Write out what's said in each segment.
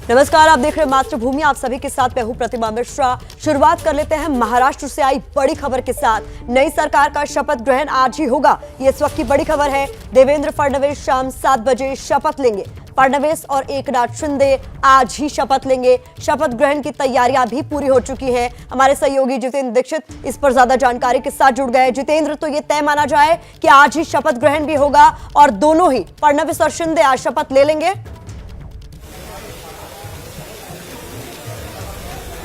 नमस्कार, आप देख रहे हैं मातृभूमि। आप सभी के साथ मैं हूं प्रतिमा मिश्रा। शुरुआत कर लेते हैं महाराष्ट्र से आई बड़ी खबर के साथ। नई सरकार का शपथ ग्रहण आज ही होगा, ये इस वक्त की बड़ी खबर है। देवेंद्र फडणवीस शाम 7 बजे शपथ लेंगे। फडणवीस और एकनाथ शिंदे आज ही शपथ लेंगे। शपथ ग्रहण की तैयारियां भी पूरी हो चुकी हैं। हमारे सहयोगी जितेंद्र दीक्षित इस पर ज्यादा जानकारी के साथ जुड़ गए। जितेंद्र, तो ये तय माना जाए कि आज ही शपथ ग्रहण भी होगा और दोनों ही फडणवीस और शिंदे आज शपथ ले लेंगे?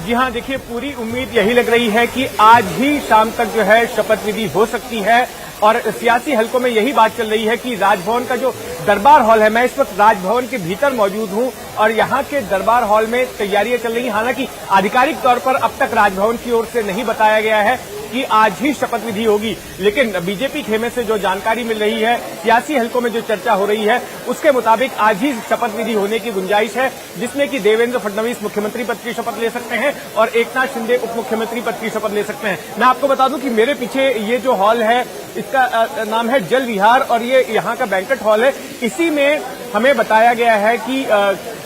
जी हाँ, देखिए, पूरी उम्मीद यही लग रही है कि आज ही शाम तक जो है शपथ विधि हो सकती है। और सियासी हलकों में यही बात चल रही है कि राजभवन का जो दरबार हॉल है, मैं इस वक्त राजभवन के भीतर मौजूद हूं और यहां के दरबार हॉल में तैयारियां चल रही हैं। हालांकि आधिकारिक तौर पर अब तक राजभवन की ओर से नहीं बताया गया है कि आज ही शपथ विधि होगी, लेकिन बीजेपी खेमे से जो जानकारी मिल रही है, सियासी हलकों में जो चर्चा हो रही है, उसके मुताबिक आज ही शपथ विधि होने की गुंजाइश है, जिसमें कि देवेंद्र फडणवीस मुख्यमंत्री पद की शपथ ले सकते हैं और एकनाथ शिंदे उप मुख्यमंत्री पद की शपथ ले सकते हैं। मैं आपको बता दूं कि मेरे पीछे ये जो हॉल है, इसका नाम है जल विहार और ये यहाँ का बैंक्वेट हॉल है। इसी में हमें बताया गया है कि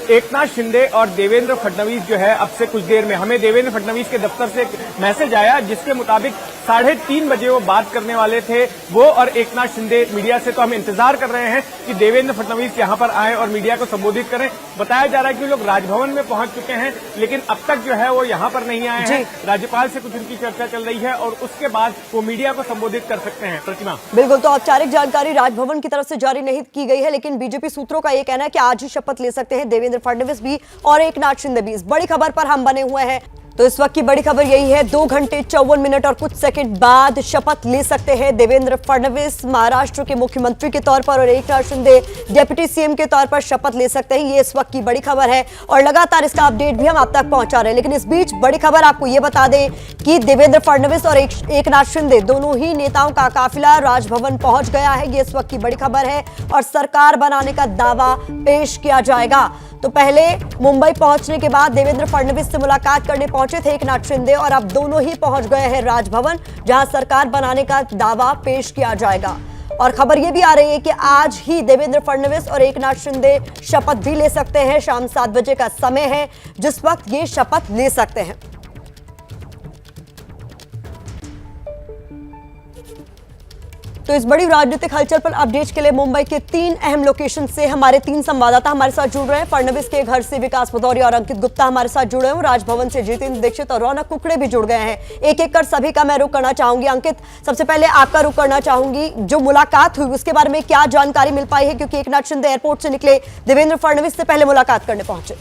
एकनाथ शिंदे और देवेंद्र फडणवीस जो है, अब से कुछ देर में हमें देवेंद्र फडणवीस के दफ्तर से एक मैसेज आया, जिसके मुताबिक 3:30 बजे वो बात करने वाले थे। वो और एकनाथ शिंदे मीडिया से, तो हम इंतजार कर रहे हैं कि देवेंद्र फडणवीस यहां पर आए और मीडिया को संबोधित करें। बताया जा रहा है कि लोग राजभवन में पहुंच चुके हैं, लेकिन अब तक जो है वो यहां पर नहीं आए हैं। राज्यपाल से कुछ उनकी चर्चा चल रही है और उसके बाद वो मीडिया को संबोधित कर सकते हैं। प्रतिमा, बिल्कुल, तो औपचारिक जानकारी राजभवन की तरफ से जारी नहीं की गई है, लेकिन बीजेपी सूत्रों का यह कहना है कि आज ही शपथ ले सकते हैं देवेंद्र फडणवीस भी और एकनाथ शिंदे भी। इस बड़ी खबर पर हम बने हुए हैं। तो इस वक्त की बड़ी खबर यही है, 2 घंटे 54 मिनट और कुछ सेकंड बाद शपथ ले सकते हैं देवेंद्र फडणवीस महाराष्ट्र के मुख्यमंत्री के तौर पर और एकनाथ शिंदे डिप्टी सीएम के तौर पर शपथ ले सकते हैं। ये इस वक्त की बड़ी खबर है और लगातार इसका अपडेट भी हम आप तक पहुंचा रहे हैं। लेकिन इस बीच बड़ी खबर आपको ये बता दें कि देवेंद्र फडणवीस और एकनाथ शिंदे दोनों ही नेताओं का काफिला राजभवन पहुंच गया है। ये इस वक्त की बड़ी खबर है और सरकार बनाने का दावा पेश किया जाएगा। तो पहले मुंबई पहुंचने के बाद देवेंद्र फडणवीस से मुलाकात करने पहुंचे थे एकनाथ शिंदे और अब दोनों ही पहुंच गए हैं राजभवन, जहां सरकार बनाने का दावा पेश किया जाएगा। और खबर यह भी आ रही है कि आज ही देवेंद्र फडणवीस और एकनाथ शिंदे शपथ भी ले सकते हैं। शाम 7 बजे का समय है जिस वक्त ये शपथ ले सकते हैं। तो इस बड़ी राजनीतिक हलचल पर अपडेट के लिए मुंबई के 3 अहम लोकेशन से हमारे 3 संवाददाता हमारे साथ जुड़ रहे हैं। फडणवीस के घर से विकास भदौरिया और अंकित गुप्ता हमारे साथ जुड़े हैं। राजभवन से जितेंद्र दीक्षित और रौनक कुकड़े भी जुड़ गए हैं। एक एक कर सभी का मैं रुख करना चाहूंगी। अंकित, सबसे पहले आपका रुख करना चाहूंगी, जो मुलाकात हुई उसके बारे में क्या जानकारी मिल पाई है, क्योंकि एकनाथ शिंदे एयरपोर्ट से निकले, देवेंद्र फडणवीस से पहले मुलाकात करने पहुंचे।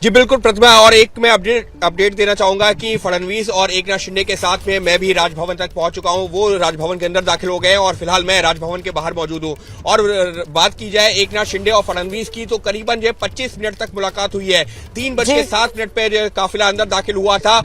जी बिल्कुल प्रतिभा, और एक मैं अपडेट देना चाहूंगा कि फडणवीस और एकनाथ शिंदे के साथ में मैं भी राजभवन तक पहुंच चुका हूं। वो राजभवन के अंदर दाखिल हो गए हैं और फिलहाल मैं राजभवन के बाहर मौजूद हूं। और बात की जाए एकनाथ शिंदे और फडणवीस की, तो करीबन 25 मिनट तक मुलाकात हुई है। 3:07 पे काफिला अंदर दाखिल हुआ था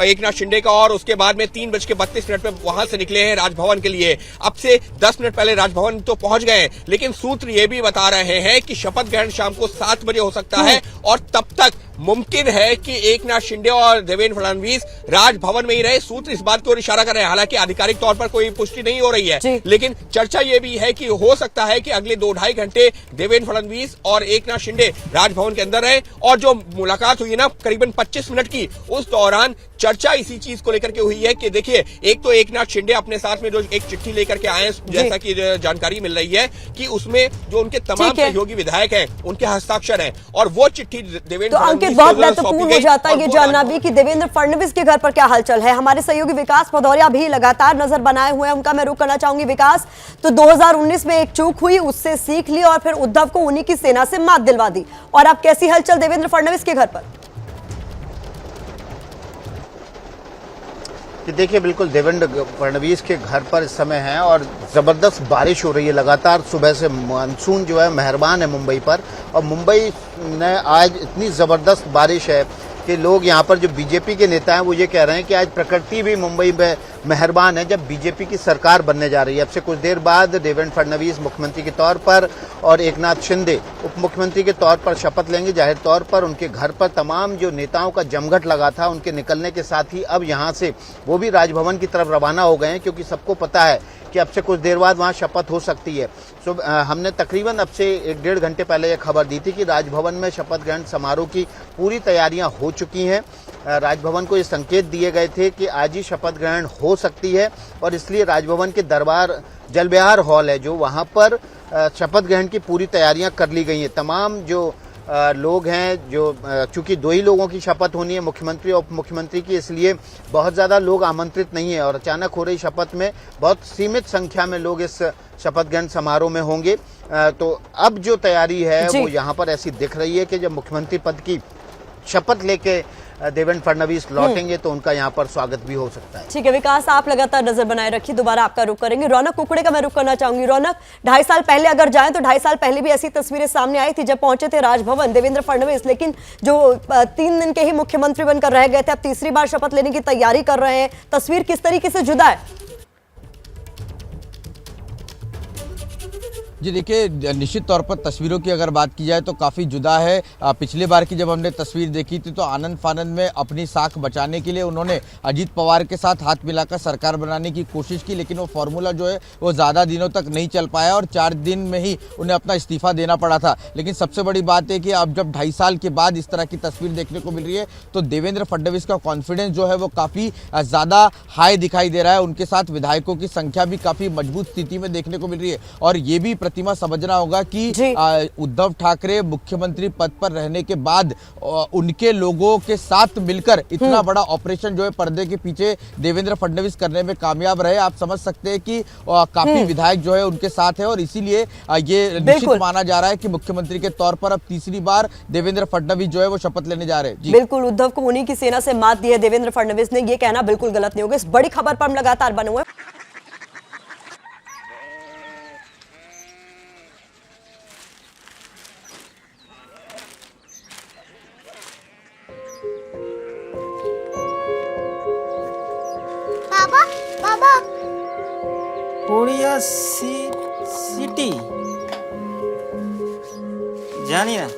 एकनाथ शिंदे का और उसके बाद में 3:32 पे वहां से निकले हैं राजभवन के लिए। अब से 10 मिनट पहले राजभवन तो पहुंच गए, लेकिन सूत्र ये भी बता रहे हैं कि शपथ ग्रहण शाम को 7 बजे हो सकता है और तब तक मुमकिन है कि एकनाथ शिंदे और देवेंद्र फडणवीस राजभवन में ही रहे। सूत्र इस बात की ओर इशारा कर रहे हैं। हालांकि आधिकारिक तौर पर कोई पुष्टि नहीं हो रही है, लेकिन चर्चा यह भी है कि हो सकता है कि अगले 2-2.5 घंटे देवेंद्र फडणवीस और एकनाथ शिंदे राजभवन के अंदर रहे। और जो मुलाकात हुई ना करीबन 25 मिनट की, उस दौरान चर्चा इसी चीज को लेकर के हुई है कि देखिए, एक तो एकनाथ शिंदे अपने साथ में जो एक चिट्ठी लेकर के आए, जैसा कि जानकारी मिल रही है कि उसमें जो उनके तमाम सहयोगी विधायक हैं उनके हस्ताक्षर हैं और वो चिट्ठी देवेंद्र बहुत महत्वपूर्ण हो जाता है ये जानना भी कि देवेंद्र फडणवीस के घर पर क्या हलचल है। हमारे सहयोगी विकास भदौरिया भी लगातार नजर बनाए हुए हैं, उनका मैं रुख करना चाहूंगी। विकास, तो 2019 में एक चूक हुई, उससे सीख ली और फिर उद्धव को उन्हीं की सेना से मात दिलवा दी, और अब कैसी हलचल देवेंद्र फडणवीस के घर पर? देखिए, बिल्कुल देवेंद्र फडणवीस के घर पर इस समय है और जबरदस्त बारिश हो रही है। लगातार सुबह से मानसून जो है मेहरबान है मुंबई पर, और मुंबई में आज इतनी जबरदस्त बारिश है कि लोग यहाँ पर जो बीजेपी के नेता हैं वो ये कह रहे हैं कि आज प्रकृति भी मुंबई में मेहरबान है, जब बीजेपी की सरकार बनने जा रही है। अब से कुछ देर बाद देवेंद्र फडणवीस मुख्यमंत्री के तौर पर और एकनाथ शिंदे उप मुख्यमंत्री के तौर पर शपथ लेंगे। जाहिर तौर पर उनके घर पर तमाम जो नेताओं का जमघट लगा था, उनके निकलने के साथ ही अब यहाँ से वो भी राजभवन की तरफ रवाना हो गए हैं, क्योंकि सबको पता है कि अब से कुछ देर बाद वहां शपथ हो सकती है। हमने तकरीबन अब से 1-1.5 घंटे पहले यह खबर दी थी कि राजभवन में शपथ ग्रहण समारोह की पूरी तैयारियां हो चुकी हैं। राजभवन को ये संकेत दिए गए थे कि आज ही शपथ ग्रहण हो सकती है और इसलिए राजभवन के दरबार जलविहार हॉल है जो वहां पर शपथ ग्रहण की पूरी तैयारियां कर ली गई हैं। तमाम जो लोग हैं, जो चूंकि 2 ही लोगों की शपथ होनी है, मुख्यमंत्री और उप मुख्यमंत्री की, इसलिए बहुत ज़्यादा लोग आमंत्रित नहीं है और अचानक हो रही शपथ में बहुत सीमित संख्या में लोग इस शपथ ग्रहण समारोह में होंगे। तो अब जो तैयारी है वो यहाँ पर ऐसी दिख रही है कि जब मुख्यमंत्री पद की शपथ लेके देवेंद्र फडणवीस लौटेंगे तो उनका यहाँ पर स्वागत भी हो सकता है। ठीक है विकास, आप लगातार नजर बनाए रखिए, दोबारा आपका रुख करेंगे। रौनक कुकड़े का मैं रुख करना चाहूंगी। रौनक, 2.5 साल पहले अगर जाएं तो 2.5 साल पहले भी ऐसी तस्वीरें सामने आई थी जब पहुंचे थे राजभवन देवेंद्र फडणवीस, लेकिन जो 3 दिन के ही मुख्यमंत्री बनकर रह गए थे, अब तीसरी बार शपथ लेने की तैयारी कर रहे हैं। तस्वीर किस तरीके से जुदा है? जी देखिए, निश्चित तौर पर तस्वीरों की अगर बात की जाए तो काफ़ी जुदा है। पिछली बार की जब हमने तस्वीर देखी थी तो आनंद फानंद में अपनी साख बचाने के लिए उन्होंने अजीत पवार के साथ हाथ मिलाकर सरकार बनाने की कोशिश की, लेकिन वो फॉर्मूला जो है वो ज़्यादा दिनों तक नहीं चल पाया और 4 दिन में ही उन्हें अपना इस्तीफा देना पड़ा था। लेकिन सबसे बड़ी बात है कि अब जब 2.5 साल के बाद इस तरह की तस्वीर देखने को मिल रही है तो देवेंद्र फडणवीस का कॉन्फिडेंस जो है वो काफ़ी ज़्यादा हाई दिखाई दे रहा है। उनके साथ विधायकों की संख्या भी काफ़ी मजबूत स्थिति में देखने को मिल रही है और ये भी प्रतिमा समझना होगा कि उद्धव ठाकरे मुख्यमंत्री पद पर रहने के बाद उनके लोगों के साथ मिलकर इतना बड़ा ऑपरेशन जो है पर्दे के पीछे देवेंद्र फडणवीस करने में कामयाब रहे। आप समझ सकते हैं कि काफी विधायक जो है उनके साथ है और इसीलिए ये निश्चित माना जा रहा है कि मुख्यमंत्री के तौर पर अब तीसरी बार देवेंद्र फडणवीस जो है वो शपथ लेने जा रहे हैं। बिल्कुल, उद्धव को उन्हीं की सेना से मात दी है देवेंद्र फडणवीस ने, ये कहना बिल्कुल गलत नहीं होगा। इस बड़ी खबर पर हम लगातार बने हुए हैं। कोरिया सिटी जानी ना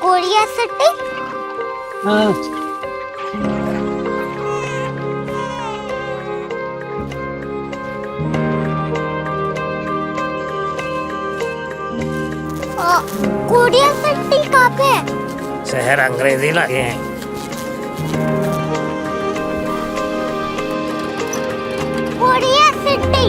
कोरिया सिटी। हाँ कोरिया सिटी कहाँ पे है? शहर अंग्रेजी लगे हैं। Korea city.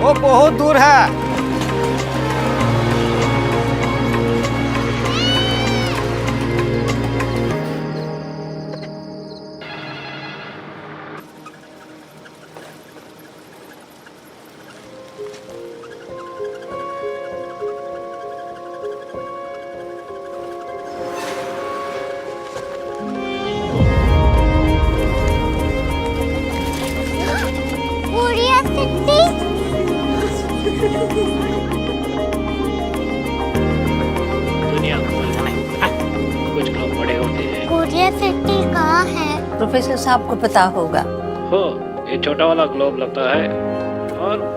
वो बहुत दूर है। Korea city. दुनिया कुछ लोग बड़े होते हैं। कोरिया सिटी कहाँ है? प्रोफेसर साहब को पता होगा। हो, ये छोटा वाला ग्लोब लगता है और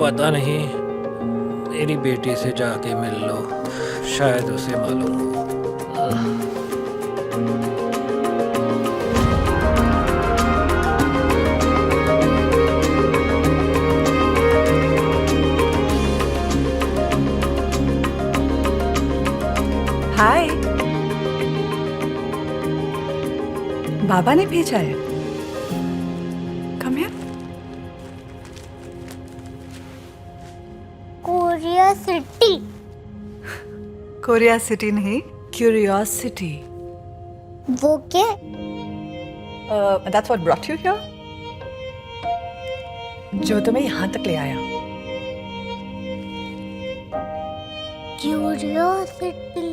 पता नहीं, मेरी बेटी से जाके मिल लो, शायद उसे मालूम हो। हाय, बाबा ने भेजा है। Come here. Korea city. Korea city नहीं, क्यूरियोसिटी। वो क्या? That's what brought you here, जो तुम्हें यहाँ तक ले आया। क्यूरियोसिटी।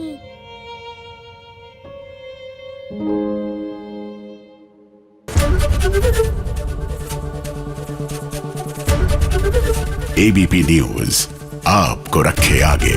एबीपी न्यूज आपको रखे आगे।